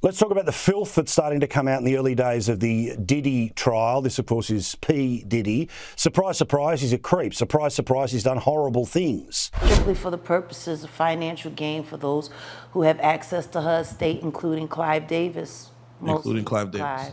Let's talk about the filth that's starting to come out in the early days of the Diddy trial. This, of course, is P. Diddy. Surprise, surprise, he's a creep. Surprise, surprise, he's done horrible things. Strictly for the purposes of financial gain for those who have access to her estate, including Clive Davis. Including Clive Davis.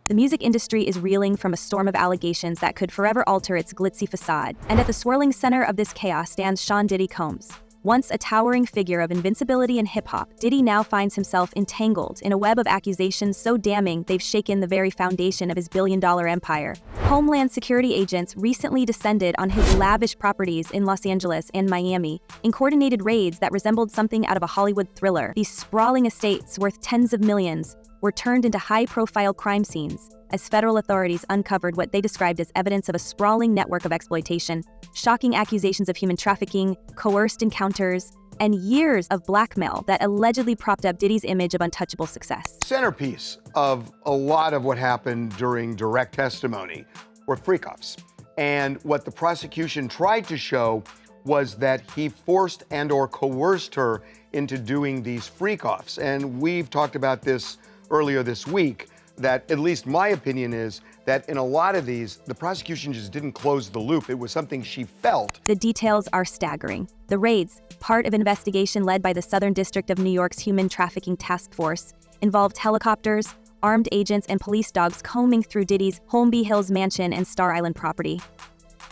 The music industry is reeling from a storm of allegations that could forever alter its glitzy facade. And at the swirling center of this chaos stands Sean Diddy Combs. Once a towering figure of invincibility in hip-hop, Diddy now finds himself entangled in a web of accusations so damning they've shaken the very foundation of his billion-dollar empire. Homeland Security agents recently descended on his lavish properties in Los Angeles and Miami in coordinated raids that resembled something out of a Hollywood thriller. These sprawling estates worth tens of millions were turned into high-profile crime scenes as federal authorities uncovered what they described as evidence of a sprawling network of exploitation, shocking accusations of human trafficking, coerced encounters, and years of blackmail that allegedly propped up Diddy's image of untouchable success. Centerpiece of a lot of what happened during direct testimony were freak-offs. And what the prosecution tried to show was that he forced and/or coerced her into doing these freak-offs. And we've talked about this earlier this week, that at least my opinion is that in a lot of these, the prosecution just didn't close the loop. It was something she felt. The details are staggering. The raids, part of an investigation led by the Southern District of New York's Human Trafficking Task Force, involved helicopters, armed agents, and police dogs combing through Diddy's Holmby Hills mansion and Star Island property.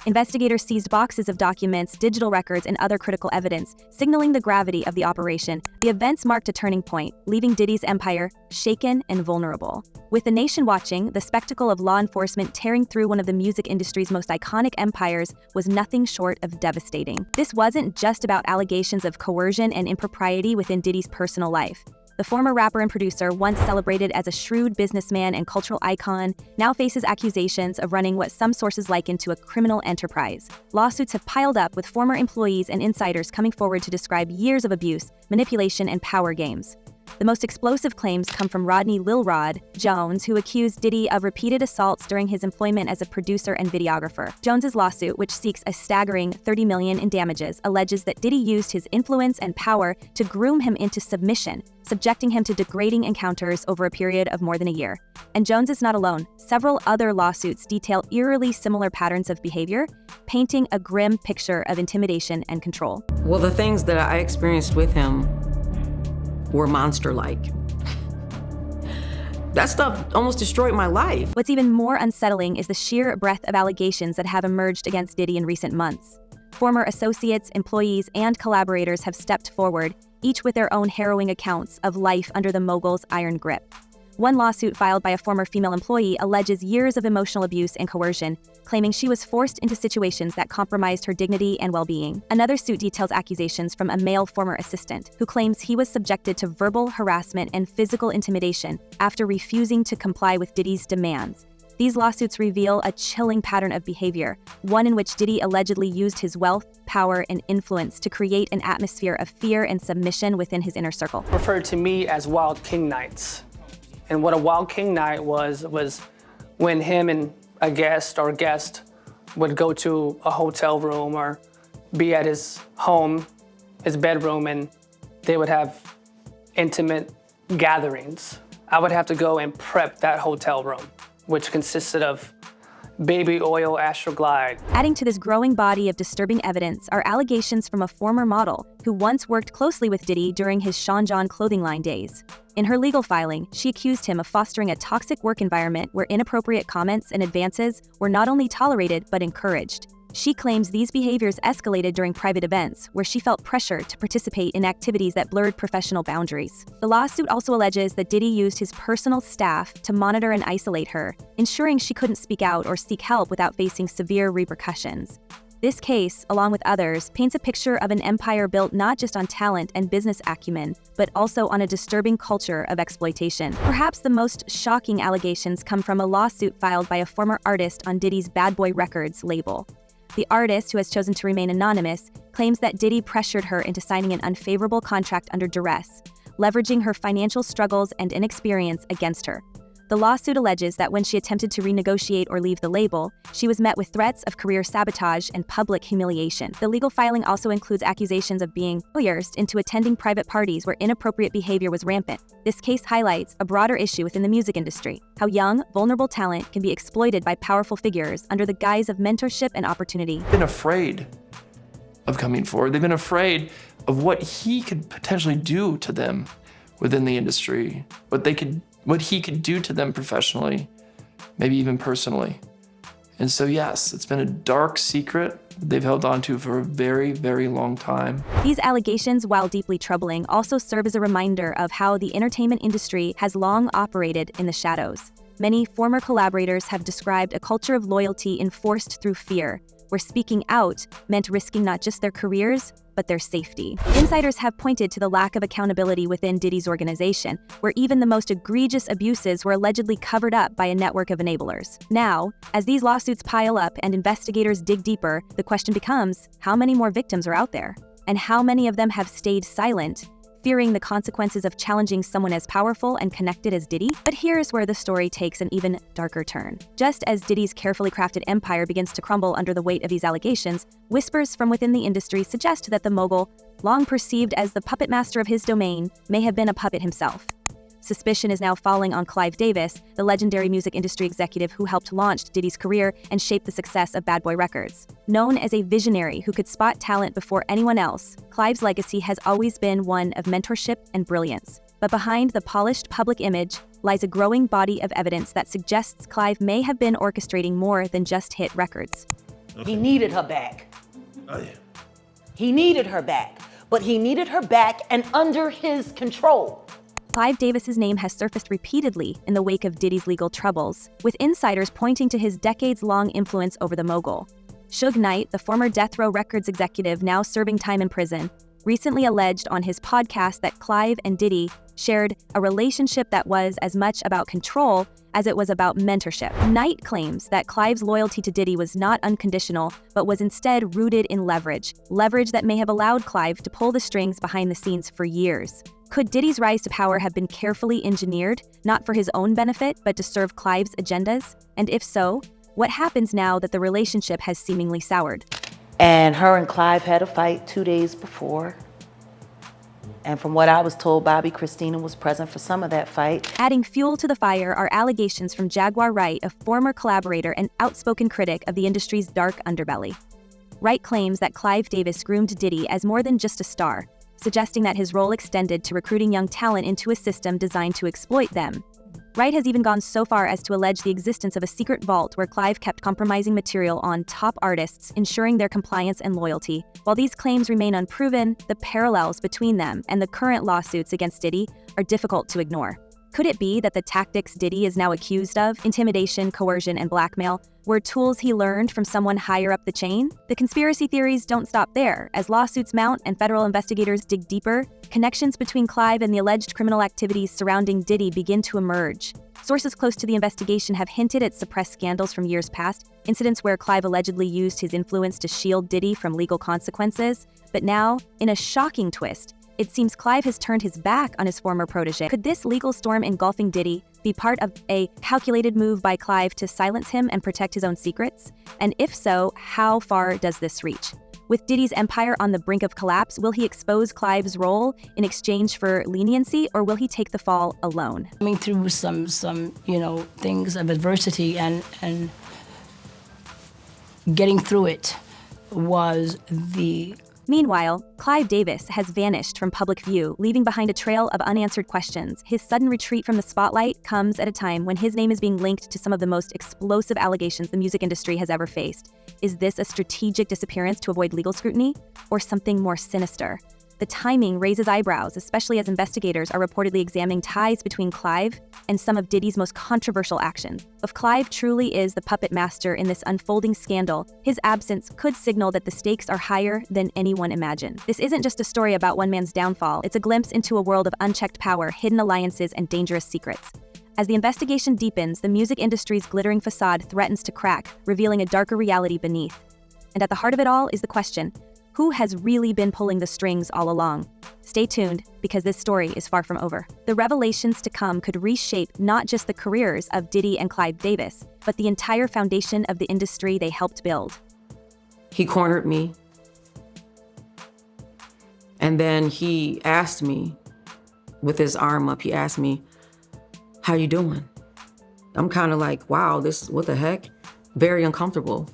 Investigators seized boxes of documents, digital records, and other critical evidence, signaling the gravity of the operation. The events marked a turning point, leaving Diddy's empire shaken and vulnerable. With the nation watching, the spectacle of law enforcement tearing through one of the music industry's most iconic empires was nothing short of devastating. This wasn't just about allegations of coercion and impropriety within Diddy's personal life. The former rapper and producer, once celebrated as a shrewd businessman and cultural icon, now faces accusations of running what some sources liken to a criminal enterprise. Lawsuits have piled up, with former employees and insiders coming forward to describe years of abuse, manipulation, and power games. The most explosive claims come from Rodney Lil Rod Jones, who accused Diddy of repeated assaults during his employment as a producer and videographer. Jones's lawsuit, which seeks a staggering $30 million in damages, alleges that Diddy used his influence and power to groom him into submission, subjecting him to degrading encounters over a period of more than a year. And Jones is not alone. Several other lawsuits detail eerily similar patterns of behavior, painting a grim picture of intimidation and control. Well, the things that I experienced with him were monster-like. That stuff almost destroyed my life. What's even more unsettling is the sheer breadth of allegations that have emerged against Diddy in recent months. Former associates, employees, and collaborators have stepped forward, each with their own harrowing accounts of life under the mogul's iron grip. One lawsuit filed by a former female employee alleges years of emotional abuse and coercion, claiming she was forced into situations that compromised her dignity and well-being. Another suit details accusations from a male former assistant, who claims he was subjected to verbal harassment and physical intimidation after refusing to comply with Diddy's demands. These lawsuits reveal a chilling pattern of behavior, one in which Diddy allegedly used his wealth, power, and influence to create an atmosphere of fear and submission within his inner circle. Referred to me as Wild King Nights. And what a Wild King Night was when him and a guest would go to a hotel room or be at his home, his bedroom, and they would have intimate gatherings. I would have to go and prep that hotel room, which consisted of baby oil Astroglide. Adding to this growing body of disturbing evidence are allegations from a former model who once worked closely with Diddy during his Sean John clothing line days. In her legal filing, she accused him of fostering a toxic work environment where inappropriate comments and advances were not only tolerated but encouraged. She claims these behaviors escalated during private events, where she felt pressure to participate in activities that blurred professional boundaries. The lawsuit also alleges that Diddy used his personal staff to monitor and isolate her, ensuring she couldn't speak out or seek help without facing severe repercussions. This case, along with others, paints a picture of an empire built not just on talent and business acumen, but also on a disturbing culture of exploitation. Perhaps the most shocking allegations come from a lawsuit filed by a former artist on Diddy's Bad Boy Records label. The artist, who has chosen to remain anonymous, claims that Diddy pressured her into signing an unfavorable contract under duress, leveraging her financial struggles and inexperience against her. The lawsuit alleges that when she attempted to renegotiate or leave the label, she was met with threats of career sabotage and public humiliation. The legal filing also includes accusations of being coerced into attending private parties where inappropriate behavior was rampant. This case highlights a broader issue within the music industry: how young, vulnerable talent can be exploited by powerful figures under the guise of mentorship and opportunity. Been afraid of coming forward. They've been afraid of what he could potentially do to them within the industry, what he could do to them professionally, maybe even personally. And so yes, it's been a dark secret they've held on to for a very, very long time. These allegations, while deeply troubling, also serve as a reminder of how the entertainment industry has long operated in the shadows. Many former collaborators have described a culture of loyalty enforced through fear, where speaking out meant risking not just their careers, but their safety. Insiders have pointed to the lack of accountability within Diddy's organization, where even the most egregious abuses were allegedly covered up by a network of enablers. Now, as these lawsuits pile up and investigators dig deeper, the question becomes, how many more victims are out there? And how many of them have stayed silent, fearing the consequences of challenging someone as powerful and connected as Diddy? But here's where the story takes an even darker turn. Just as Diddy's carefully crafted empire begins to crumble under the weight of these allegations, whispers from within the industry suggest that the mogul, long perceived as the puppet master of his domain, may have been a puppet himself. Suspicion is now falling on Clive Davis, the legendary music industry executive who helped launch Diddy's career and shape the success of Bad Boy Records. Known as a visionary who could spot talent before anyone else, Clive's legacy has always been one of mentorship and brilliance. But behind the polished public image lies a growing body of evidence that suggests Clive may have been orchestrating more than just hit records. He needed her back. Oh, yeah. He needed her back, but he needed her back and under his control. Clive Davis's name has surfaced repeatedly in the wake of Diddy's legal troubles, with insiders pointing to his decades-long influence over the mogul. Suge Knight, the former Death Row Records executive now serving time in prison, recently alleged on his podcast that Clive and Diddy shared a relationship that was as much about control as it was about mentorship. Knight claims that Clive's loyalty to Diddy was not unconditional, but was instead rooted in leverage that may have allowed Clive to pull the strings behind the scenes for years. Could Diddy's rise to power have been carefully engineered, not for his own benefit, but to serve Clive's agendas? And if so, what happens now that the relationship has seemingly soured? And her and Clive had a fight 2 days before. And from what I was told, Bobby Christina was present for some of that fight. Adding fuel to the fire are allegations from Jaguar Wright, a former collaborator and outspoken critic of the industry's dark underbelly. Wright claims that Clive Davis groomed Diddy as more than just a star, suggesting that his role extended to recruiting young talent into a system designed to exploit them. Wright has even gone so far as to allege the existence of a secret vault where Clive kept compromising material on top artists, ensuring their compliance and loyalty. While these claims remain unproven, the parallels between them and the current lawsuits against Diddy are difficult to ignore. Could it be that the tactics Diddy is now accused of, intimidation, coercion, and blackmail, were tools he learned from someone higher up the chain? The conspiracy theories don't stop there. As lawsuits mount and federal investigators dig deeper, connections between Clive and the alleged criminal activities surrounding Diddy begin to emerge. Sources close to the investigation have hinted at suppressed scandals from years past, incidents where Clive allegedly used his influence to shield Diddy from legal consequences. But now, in a shocking twist, it seems Clive has turned his back on his former protege. Could this legal storm engulfing Diddy be part of a calculated move by Clive to silence him and protect his own secrets? And if so, how far does this reach? With Diddy's empire on the brink of collapse, will he expose Clive's role in exchange for leniency, or will he take the fall alone? Coming through some things of adversity and getting through it was the... Meanwhile, Clive Davis has vanished from public view, leaving behind a trail of unanswered questions. His sudden retreat from the spotlight comes at a time when his name is being linked to some of the most explosive allegations the music industry has ever faced. Is this a strategic disappearance to avoid legal scrutiny, or something more sinister? The timing raises eyebrows, especially as investigators are reportedly examining ties between Clive and some of Diddy's most controversial actions. If Clive truly is the puppet master in this unfolding scandal, his absence could signal that the stakes are higher than anyone imagined. This isn't just a story about one man's downfall, it's a glimpse into a world of unchecked power, hidden alliances, and dangerous secrets. As the investigation deepens, the music industry's glittering facade threatens to crack, revealing a darker reality beneath. And at the heart of it all is the question: Who has really been pulling the strings all along? Stay tuned, because this story is far from over. The revelations to come could reshape not just the careers of Diddy and Clive Davis, but the entire foundation of the industry they helped build. He cornered me. And then he asked me, with his arm up, he asked me, "How you doing?" I'm kind of like, wow, what the heck? Very uncomfortable.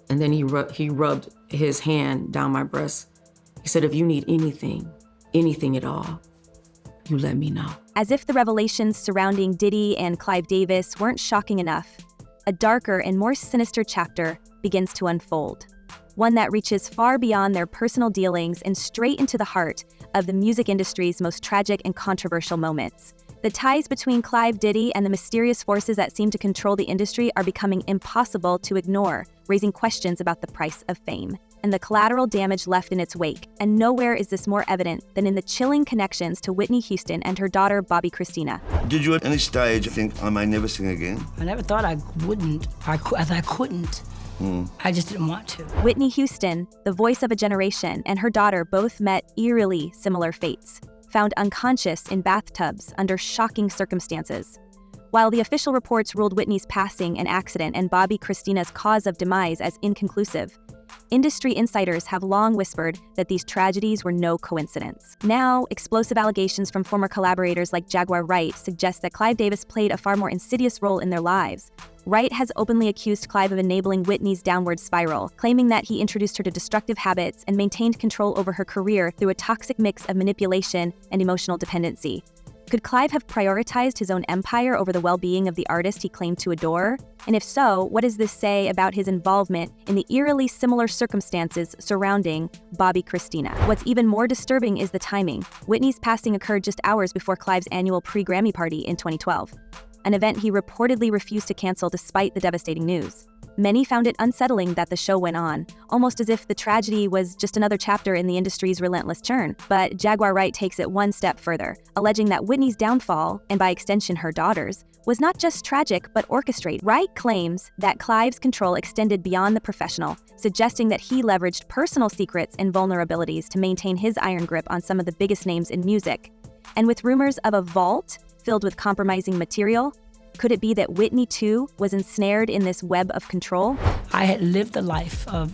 And then he rubbed his hand down my breast. He said, "If you need anything at all, you let me know." As if the revelations surrounding Diddy and Clive Davis weren't shocking enough, a darker and more sinister chapter begins to unfold. One that reaches far beyond their personal dealings and straight into the heart of the music industry's most tragic and controversial moments. The ties between Clive Diddy and the mysterious forces that seem to control the industry are becoming impossible to ignore, raising questions about the price of fame and the collateral damage left in its wake. And nowhere is this more evident than in the chilling connections to Whitney Houston and her daughter, Bobby Christina. Did you at any stage think I may never sing again? I never thought I wouldn't. I couldn't. I just didn't want to. Whitney Houston, the voice of a generation, and her daughter both met eerily similar fates, found unconscious in bathtubs under shocking circumstances. While the official reports ruled Whitney's passing an accident and Bobby Christina's cause of demise as inconclusive, industry insiders have long whispered that these tragedies were no coincidence. Now, explosive allegations from former collaborators like Jaguar Wright suggest that Clive Davis played a far more insidious role in their lives. Wright has openly accused Clive of enabling Whitney's downward spiral, claiming that he introduced her to destructive habits and maintained control over her career through a toxic mix of manipulation and emotional dependency. Could Clive have prioritized his own empire over the well-being of the artist he claimed to adore? And if so, what does this say about his involvement in the eerily similar circumstances surrounding Bobby Christina? What's even more disturbing is the timing. Whitney's passing occurred just hours before Clive's annual pre-Grammy party in 2012, an event he reportedly refused to cancel despite the devastating news. Many found it unsettling that the show went on, almost as if the tragedy was just another chapter in the industry's relentless churn. But Jaguar Wright takes it one step further, alleging that Whitney's downfall, and by extension her daughter's, was not just tragic but orchestrated. Wright claims that Clive's control extended beyond the professional, suggesting that he leveraged personal secrets and vulnerabilities to maintain his iron grip on some of the biggest names in music. And with rumors of a vault filled with compromising material, could it be that Whitney, too, was ensnared in this web of control? I had lived a life of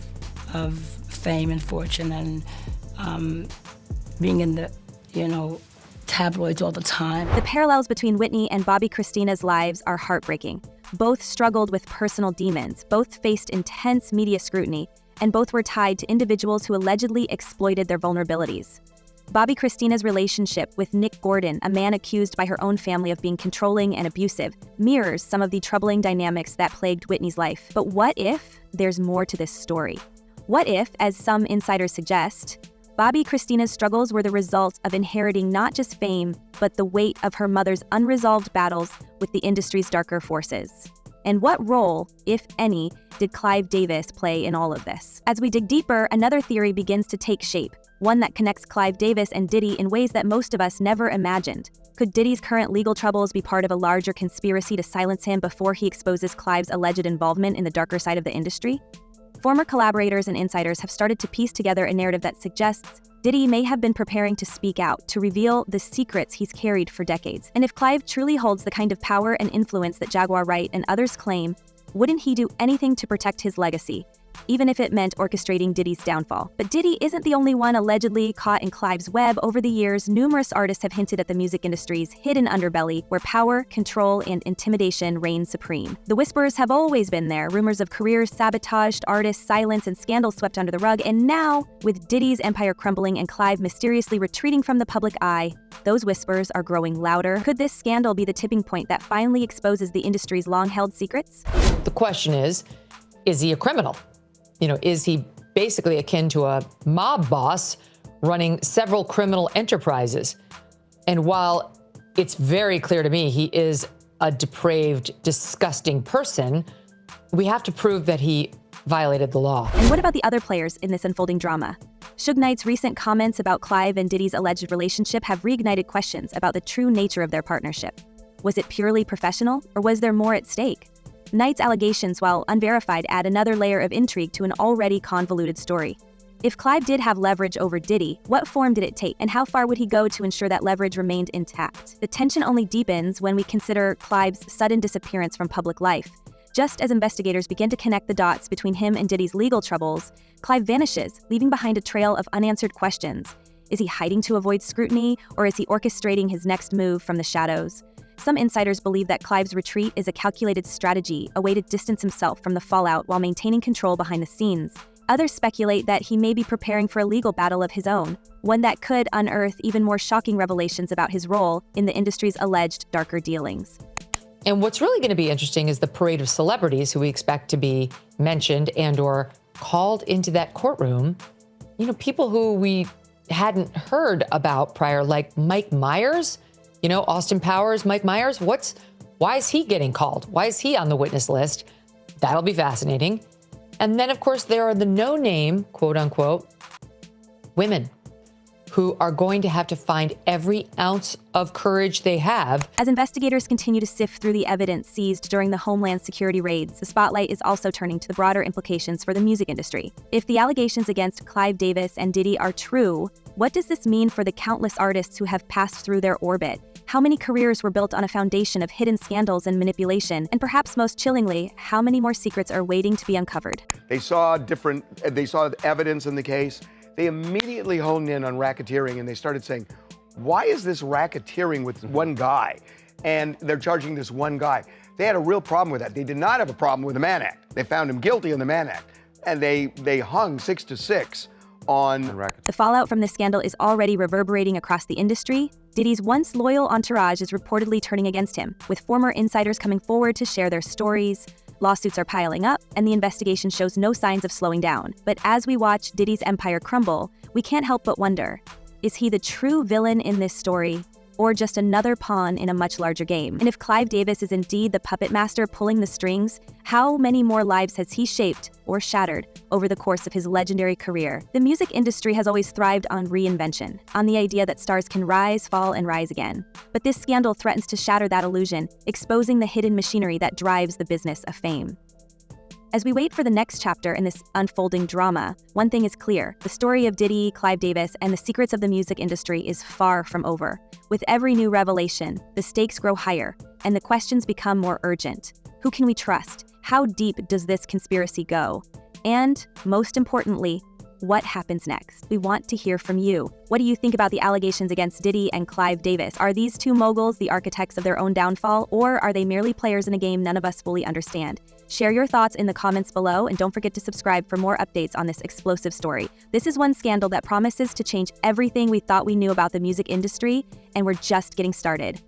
fame and fortune and being in the, tabloids all the time. The parallels between Whitney and Bobby Christina's lives are heartbreaking. Both struggled with personal demons, both faced intense media scrutiny, and both were tied to individuals who allegedly exploited their vulnerabilities. Bobby Christina's relationship with Nick Gordon, a man accused by her own family of being controlling and abusive, mirrors some of the troubling dynamics that plagued Whitney's life. But what if there's more to this story? What if, as some insiders suggest, Bobby Christina's struggles were the result of inheriting not just fame, but the weight of her mother's unresolved battles with the industry's darker forces? And what role, if any, did Clive Davis play in all of this? As we dig deeper, another theory begins to take shape, one that connects Clive Davis and Diddy in ways that most of us never imagined. Could Diddy's current legal troubles be part of a larger conspiracy to silence him before he exposes Clive's alleged involvement in the darker side of the industry? Former collaborators and insiders have started to piece together a narrative that suggests Diddy may have been preparing to speak out, to reveal the secrets he's carried for decades. And if Clive truly holds the kind of power and influence that Jaguar Wright and others claim, wouldn't he do anything to protect his legacy, even if it meant orchestrating Diddy's downfall? But Diddy isn't the only one allegedly caught in Clive's web. Over the years, numerous artists have hinted at the music industry's hidden underbelly, where power, control, and intimidation reign supreme. The whispers have always been there, rumors of careers sabotaged, artists silenced, and scandals swept under the rug. And now, with Diddy's empire crumbling and Clive mysteriously retreating from the public eye, those whispers are growing louder. Could this scandal be the tipping point that finally exposes the industry's long-held secrets? The question is he a criminal? Is he basically akin to a mob boss running several criminal enterprises? And while it's very clear to me he is a depraved, disgusting person, we have to prove that he violated the law. And what about the other players in this unfolding drama? Suge Knight's recent comments about Clive and Diddy's alleged relationship have reignited questions about the true nature of their partnership. Was it purely professional, or was there more at stake? Knight's allegations, while unverified, add another layer of intrigue to an already convoluted story. If Clive did have leverage over Diddy, what form did it take, and how far would he go to ensure that leverage remained intact? The tension only deepens when we consider Clive's sudden disappearance from public life. Just as investigators begin to connect the dots between him and Diddy's legal troubles, Clive vanishes, leaving behind a trail of unanswered questions. Is he hiding to avoid scrutiny, or is he orchestrating his next move from the shadows? Some insiders believe that Clive's retreat is a calculated strategy, a way to distance himself from the fallout while maintaining control behind the scenes. Others speculate that he may be preparing for a legal battle of his own, one that could unearth even more shocking revelations about his role in the industry's alleged darker dealings. And what's really going to be interesting is the parade of celebrities who we expect to be mentioned and or called into that courtroom. You know, people who we hadn't heard about prior, like Mike Myers, you know, Austin Powers, Mike Myers. Why is he getting called? Why is he on the witness list? That'll be fascinating. And then, of course, there are the no-name, quote unquote, women who are going to have to find every ounce of courage they have. As investigators continue to sift through the evidence seized during the Homeland Security raids, the spotlight is also turning to the broader implications for the music industry. If the allegations against Clive Davis and Diddy are true, what does this mean for the countless artists who have passed through their orbit? How many careers were built on a foundation of hidden scandals and manipulation? And perhaps most chillingly, how many more secrets are waiting to be uncovered? They saw evidence in the case. They immediately honed in on racketeering, and they started saying, why is this racketeering with one guy? And they're charging this one guy. They had a real problem with that. They did not have a problem with the Mann Act. They found him guilty on the Mann Act, and they hung 6 to 6 on racketeering. The fallout from this scandal is already reverberating across the industry. Diddy's once loyal entourage is reportedly turning against him, with former insiders coming forward to share their stories. Lawsuits are piling up, and the investigation shows no signs of slowing down. But as we watch Diddy's empire crumble, we can't help but wonder, is he the true villain in this story, or just another pawn in a much larger game? And if Clive Davis is indeed the puppet master pulling the strings, how many more lives has he shaped or shattered over the course of his legendary career? The music industry has always thrived on reinvention, on the idea that stars can rise, fall, and rise again. But this scandal threatens to shatter that illusion, exposing the hidden machinery that drives the business of fame. As we wait for the next chapter in this unfolding drama, one thing is clear. The story of Diddy, Clive Davis, and the secrets of the music industry is far from over. With every new revelation, the stakes grow higher, and the questions become more urgent. Who can we trust? How deep does this conspiracy go? And, most importantly, what happens next? We want to hear from you. What do you think about the allegations against Diddy and Clive Davis? Are these two moguls the architects of their own downfall, or are they merely players in a game none of us fully understand? Share your thoughts in the comments below, and don't forget to subscribe for more updates on this explosive story. This is one scandal that promises to change everything we thought we knew about the music industry, and we're just getting started.